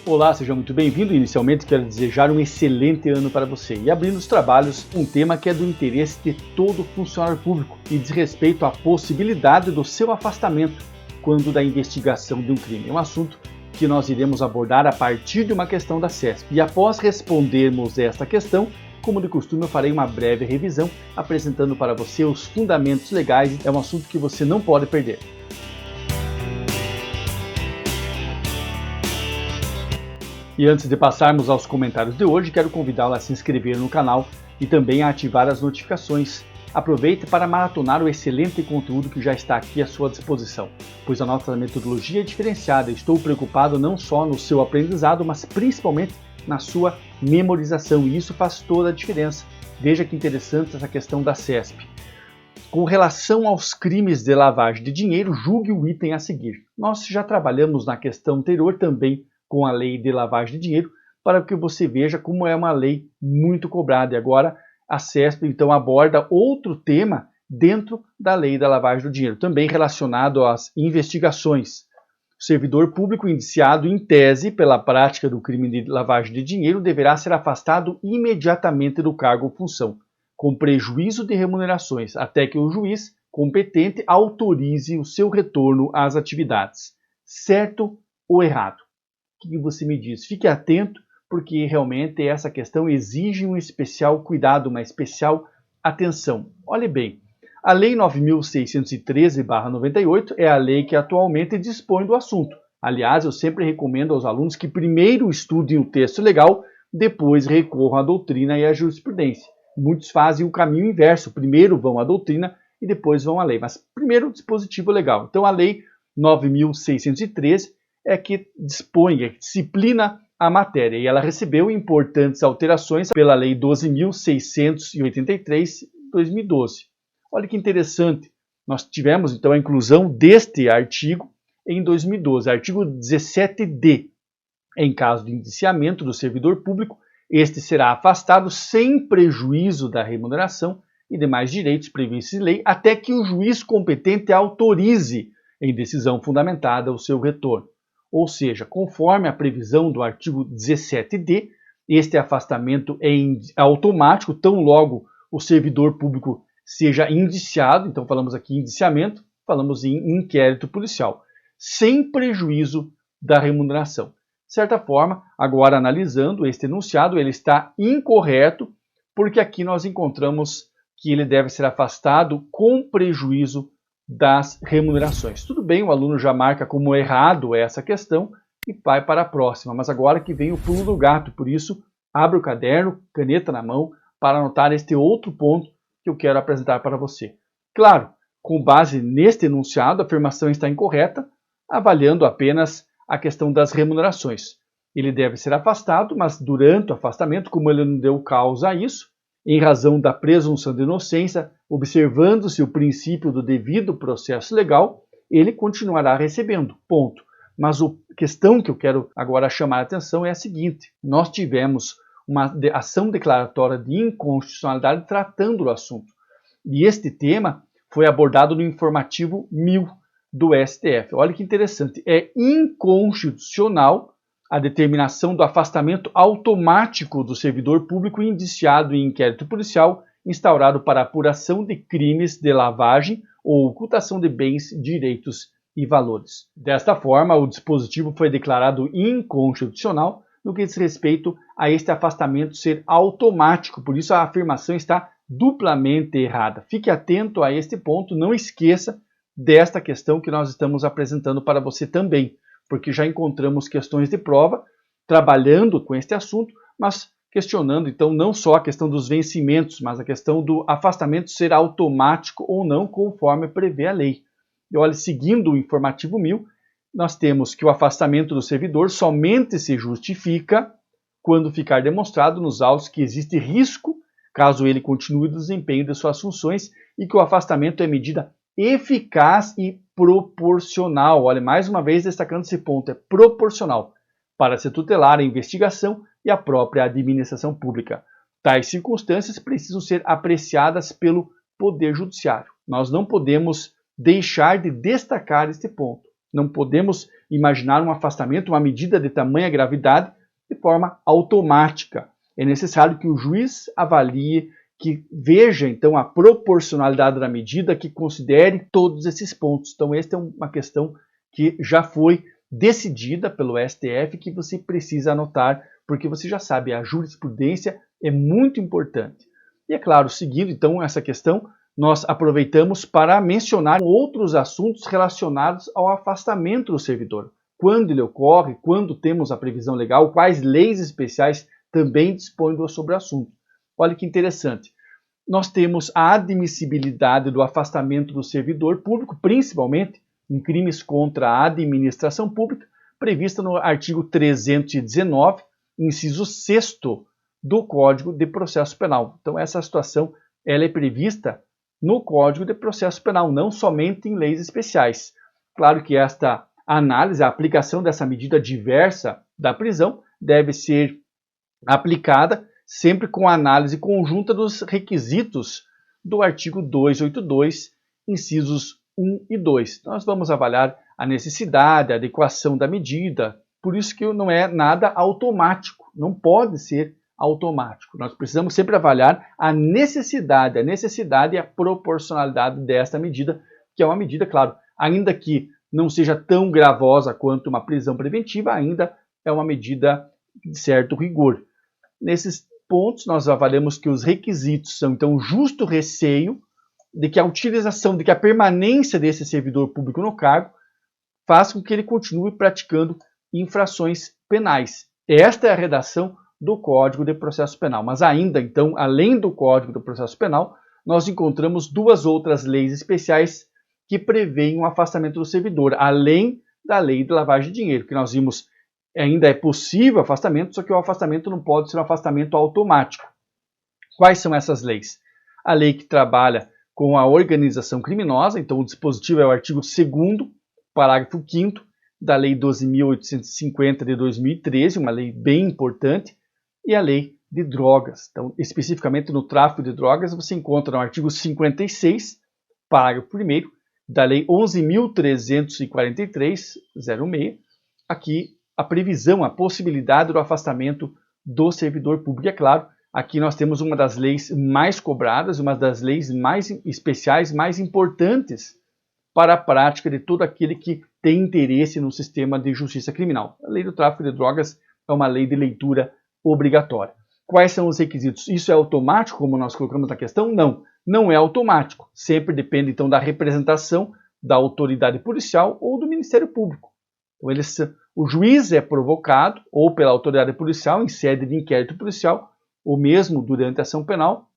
Olá, seja muito bem-vindo. Inicialmente quero desejar um excelente ano para você. E abrindo os trabalhos, um tema que é do interesse de todo funcionário público e diz respeito à possibilidade do seu afastamento quando da investigação de um crime. É um assunto que nós iremos abordar a partir de uma questão da CESP. E após respondermos esta questão, como de costume, eu farei uma breve revisão apresentando para você os fundamentos legais. É um assunto que você não pode perder. E antes de passarmos aos comentários de hoje, quero convidá-lo a se inscrever no canal e também a ativar as notificações. Aproveite para maratonar o excelente conteúdo que já está aqui à sua disposição, pois a nossa metodologia é diferenciada. Estou preocupado não só no seu aprendizado, mas principalmente na sua memorização, e isso faz toda a diferença. Veja que interessante essa questão da CESP. Com relação aos crimes de lavagem de dinheiro, julgue o item a seguir. Nós já trabalhamos na questão anterior também com a lei de lavagem de dinheiro, para que você veja como é uma lei muito cobrada. E agora a CESP então aborda outro tema dentro da lei da lavagem do dinheiro, também relacionado às investigações. O servidor público indiciado em tese pela prática do crime de lavagem de dinheiro deverá ser afastado imediatamente do cargo ou função, com prejuízo de remunerações, até que o juiz competente autorize o seu retorno às atividades. Certo ou errado? O que você me diz? Fique atento, porque realmente essa questão exige um especial cuidado, uma especial atenção. Olhe bem, a Lei 9.613/98 é a lei que atualmente dispõe do assunto. Aliás, eu sempre recomendo aos alunos que primeiro estudem o texto legal, depois recorram à doutrina e à jurisprudência. Muitos fazem o caminho inverso, primeiro vão à doutrina e depois vão à lei, mas primeiro o dispositivo legal. Então a Lei 9.613 é que dispõe, é que disciplina a matéria, e ela recebeu importantes alterações pela Lei 12.683 de 2012. Olha que interessante, nós tivemos então a inclusão deste artigo em 2012, artigo 17d. Em caso de indiciamento do servidor público, este será afastado sem prejuízo da remuneração e demais direitos previstos em lei, até que o juiz competente autorize, em decisão fundamentada, o seu retorno. Ou seja, conforme a previsão do artigo 17d, este afastamento é automático, tão logo o servidor público seja indiciado, então falamos aqui em indiciamento, falamos em inquérito policial, sem prejuízo da remuneração. De certa forma, agora analisando este enunciado, ele está incorreto, porque aqui nós encontramos que ele deve ser afastado com prejuízo das remunerações. Tudo bem, o aluno já marca como errado essa questão e vai para a próxima, mas agora que vem o pulo do gato, por isso, abra o caderno, caneta na mão, para anotar este outro ponto que eu quero apresentar para você. Claro, com base neste enunciado, a afirmação está incorreta, avaliando apenas a questão das remunerações. Ele deve ser afastado, mas durante o afastamento, como ele não deu causa a isso, em razão da presunção de inocência, observando-se o princípio do devido processo legal, ele continuará recebendo, ponto. Mas a questão que eu quero agora chamar a atenção é a seguinte: nós tivemos uma ação declaratória de inconstitucionalidade tratando do assunto. E este tema foi abordado no informativo 1000 do STF. Olha que interessante, é inconstitucional a determinação do afastamento automático do servidor público indiciado em inquérito policial instaurado para apuração de crimes de lavagem ou ocultação de bens, direitos e valores. Desta forma, o dispositivo foi declarado inconstitucional no que diz respeito a este afastamento ser automático, por isso a afirmação está duplamente errada. Fique atento a este ponto, não esqueça desta questão que nós estamos apresentando para você também, porque já encontramos questões de prova trabalhando com este assunto, mas questionando então não só a questão dos vencimentos, mas a questão do afastamento ser automático ou não, conforme prevê a lei. E olha, seguindo o informativo 1000, nós temos que o afastamento do servidor somente se justifica quando ficar demonstrado nos autos que existe risco, caso ele continue no desempenho de suas funções, e que o afastamento é medida eficaz e proporcional. Olha, mais uma vez destacando esse ponto, é proporcional, para se tutelar a investigação e a própria administração pública. Tais circunstâncias precisam ser apreciadas pelo Poder Judiciário. Nós não podemos deixar de destacar este ponto. Não podemos imaginar um afastamento, uma medida de tamanha gravidade, de forma automática. É necessário que o juiz avalie, que veja então a proporcionalidade da medida, que considere todos esses pontos. Então esta é uma questão que já foi decidida pelo STF, que você precisa anotar, porque você já sabe, a jurisprudência é muito importante. E é claro, seguindo então essa questão, nós aproveitamos para mencionar outros assuntos relacionados ao afastamento do servidor. Quando ele ocorre, quando temos a previsão legal, quais leis especiais também dispõem sobre o assunto. Olha que interessante. Nós temos a admissibilidade do afastamento do servidor público, principalmente em crimes contra a administração pública, prevista no artigo 319, inciso 6º do Código de Processo Penal. Então essa situação ela é prevista no Código de Processo Penal, não somente em leis especiais. Claro que esta análise, a aplicação dessa medida diversa da prisão deve ser aplicada sempre com a análise conjunta dos requisitos do artigo 282, incisos 1 e 2. Nós vamos avaliar a necessidade, a adequação da medida, por isso que não é nada automático, não pode ser automático. Nós precisamos sempre avaliar a necessidade e a proporcionalidade desta medida, que é uma medida, claro, ainda que não seja tão gravosa quanto uma prisão preventiva, ainda é uma medida de certo rigor. Nesses pontos, nós avaliamos que os requisitos são, então, justo receio de que a utilização, de que a permanência desse servidor público no cargo faça com que ele continue praticando infrações penais. Esta é a redação do Código de Processo Penal. Mas ainda, então, além do Código de Processo Penal, nós encontramos duas outras leis especiais que prevêem o afastamento do servidor, além da lei de lavagem de dinheiro, que nós vimos ainda é possível afastamento, só que o afastamento não pode ser um afastamento automático. Quais são essas leis? A lei que trabalha com a organização criminosa, então o dispositivo é o artigo 2º, parágrafo 5º, da Lei 12.850 de 2013, uma lei bem importante, e a Lei de Drogas. Então, especificamente no tráfico de drogas, você encontra no artigo 56, parágrafo 1º, da Lei 11.343/06, aqui a previsão, a possibilidade do afastamento do servidor público. É claro, aqui nós temos uma das leis mais cobradas, uma das leis mais especiais, mais importantes para a prática de todo aquele que tem interesse no sistema de justiça criminal. A lei do tráfico de drogas é uma lei de leitura obrigatória. Quais são os requisitos? Isso é automático, como nós colocamos na questão? Não, não é automático. Sempre depende, então, da representação da autoridade policial ou do Ministério Público. Então, o juiz é provocado ou pela autoridade policial em sede de inquérito policial, ou mesmo durante a ação penal,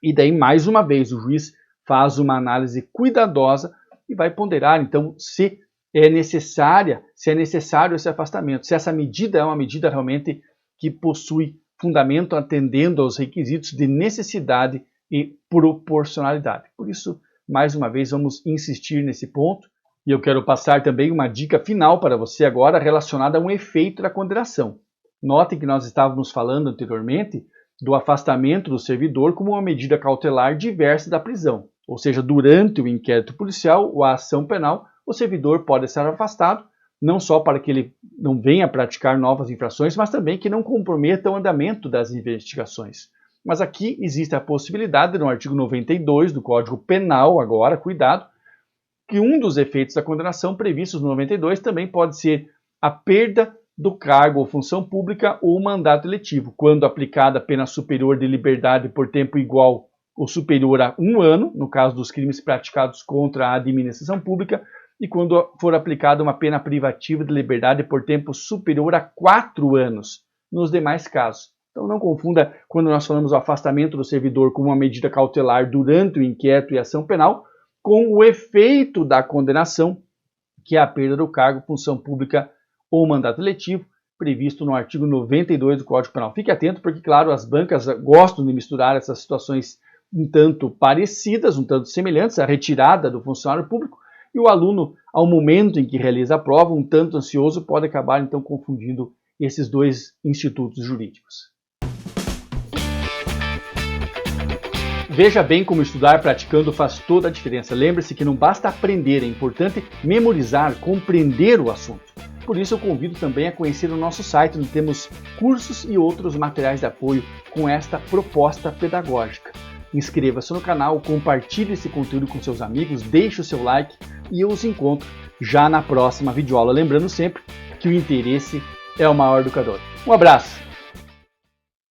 e daí, mais uma vez, o juiz faz uma análise cuidadosa e vai ponderar, então, se é necessário esse afastamento, se essa medida é uma medida realmente que possui fundamento atendendo aos requisitos de necessidade e proporcionalidade. Por isso, mais uma vez, vamos insistir nesse ponto. E eu quero passar também uma dica final para você agora relacionada a um efeito da condenação. Notem que nós estávamos falando anteriormente do afastamento do servidor como uma medida cautelar diversa da prisão. Ou seja, durante o inquérito policial ou a ação penal, o servidor pode ser afastado, não só para que ele não venha praticar novas infrações, mas também que não comprometa o andamento das investigações. Mas aqui existe a possibilidade, no artigo 92 do Código Penal, agora, cuidado, que um dos efeitos da condenação previstos no 92 também pode ser a perda do cargo ou função pública ou mandato eletivo, quando aplicada pena superior de liberdade por tempo igual ou superior a 1 ano, no caso dos crimes praticados contra a administração pública, e quando for aplicada uma pena privativa de liberdade por tempo superior a 4 anos, nos demais casos. Então não confunda quando nós falamos do afastamento do servidor como uma medida cautelar durante o inquérito e ação penal, com o efeito da condenação, que é a perda do cargo, função pública ou mandato eletivo, previsto no artigo 92 do Código Penal. Fique atento porque, claro, as bancas gostam de misturar essas situações um tanto parecidas, um tanto semelhantes, a retirada do funcionário público, e o aluno, ao momento em que realiza a prova, um tanto ansioso, pode acabar, então, confundindo esses dois institutos jurídicos. Veja bem como estudar praticando faz toda a diferença. Lembre-se que não basta aprender, é importante memorizar, compreender o assunto. Por isso eu convido também a conhecer o nosso site, onde temos cursos e outros materiais de apoio com esta proposta pedagógica. Inscreva-se no canal, compartilhe esse conteúdo com seus amigos, deixe o seu like e eu os encontro já na próxima videoaula. Lembrando sempre que o interesse é o maior educador. Um abraço!